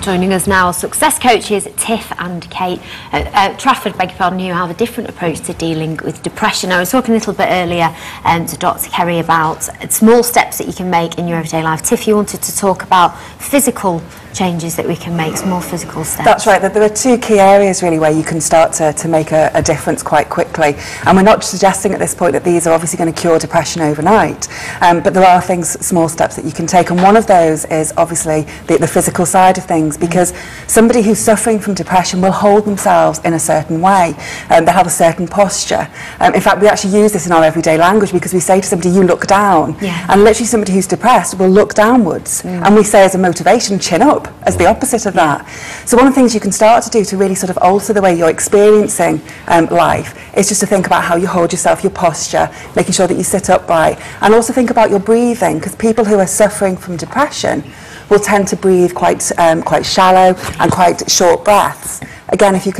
Joining us now are success coaches Tiff and Kate. Trafford, beg your pardon, who have a different approach to dealing with depression. I was talking a little bit earlier to Dr. Kerry about small steps that you can make in your everyday life. Tiff, you wanted to talk about physical changes that we can make, small physical steps. That's right. There are two key areas really where you can start to make a difference quite quickly, and we're not suggesting at this point that these are obviously going to cure depression overnight, but there are small steps that you can take, and one of those is obviously the physical side of things, because somebody who's suffering from depression will hold themselves in a certain way, they have a certain posture. In fact, we actually use this in our everyday language, because we say to somebody, you look down, and literally somebody who's depressed will look downwards, and we say as a motivation, chin up, as the opposite of that. So one of the things you can start to do to really sort of alter the way you're experiencing life is just to think about how you hold yourself, your posture, making sure that you sit upright, and also think about your breathing, because people who are suffering from depression will tend to breathe quite shallow and quite short breaths. Again, if you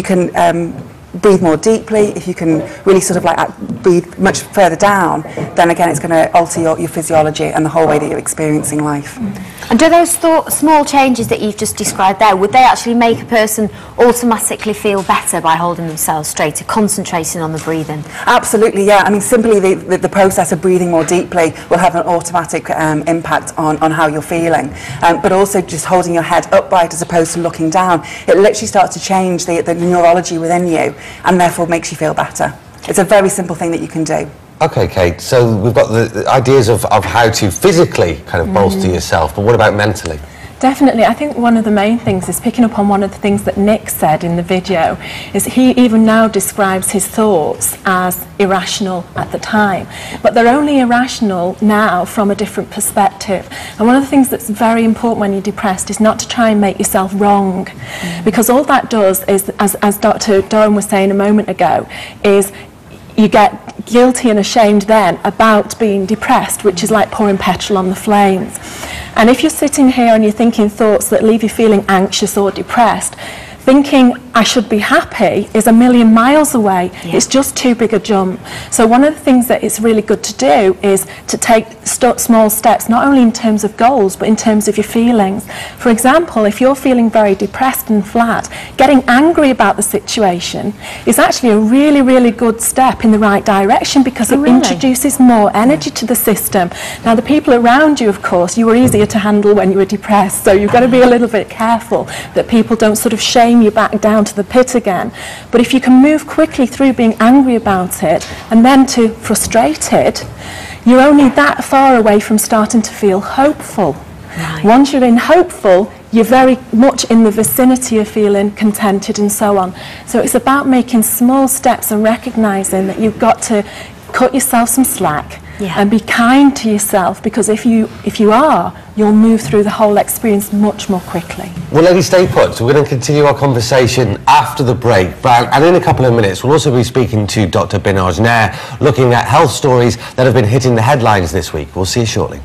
can breathe more deeply, if you can really sort of like breathe much further down, then again it's going to alter your physiology and the whole way that you're experiencing life. And do those small changes that you've just described there, would they actually make a person automatically feel better by holding themselves straighter, concentrating on the breathing? Absolutely, yeah. I mean, simply the process of breathing more deeply will have an automatic impact on how you're feeling. But also just holding your head upright as opposed to looking down, it literally starts to change the neurology within you, and therefore makes you feel better. It's a very simple thing that you can do. Okay, Kate, so we've got the ideas of how to physically kind of bolster yourself, but what about mentally? Definitely. I think one of the main things is picking up on one of the things that Nick said in the video, is he even now describes his thoughts as irrational at the time, but they're only irrational now from a different perspective. And one of the things that's very important when you're depressed is not to try and make yourself wrong, because all that does is, as Dr. Doran was saying a moment ago, is you get guilty and ashamed then about being depressed, which is like pouring petrol on the flames. And if you're sitting here and you're thinking thoughts that leave you feeling anxious or depressed, thinking I should be happy is a million miles away. It's just too big a jump. So one of the things that it's really good to do is to take small steps, not only in terms of goals, but in terms of your feelings. For example, if you're feeling very depressed and flat, getting angry about the situation is actually a really, really good step in the right direction, because it introduces more energy to the system. Now, the people around you, of course, you were easier to handle when you were depressed, so you've got to be a little bit careful that people don't sort of shame you back down to the pit again. But if you can move quickly through being angry about it and then to frustrated, you're only that far away from starting to feel hopeful. Once you're in hopeful, you're very much in the vicinity of feeling contented and so on. So it's about making small steps and recognising that you've got to cut yourself some slack and be kind to yourself, because if you are, you'll move through the whole experience much more quickly. Well, ladies, stay put. So we're going to continue our conversation after the break, and in a couple of minutes we'll also be speaking to Dr. Binaj Nair, looking at health stories that have been hitting the headlines this week. We'll see you shortly.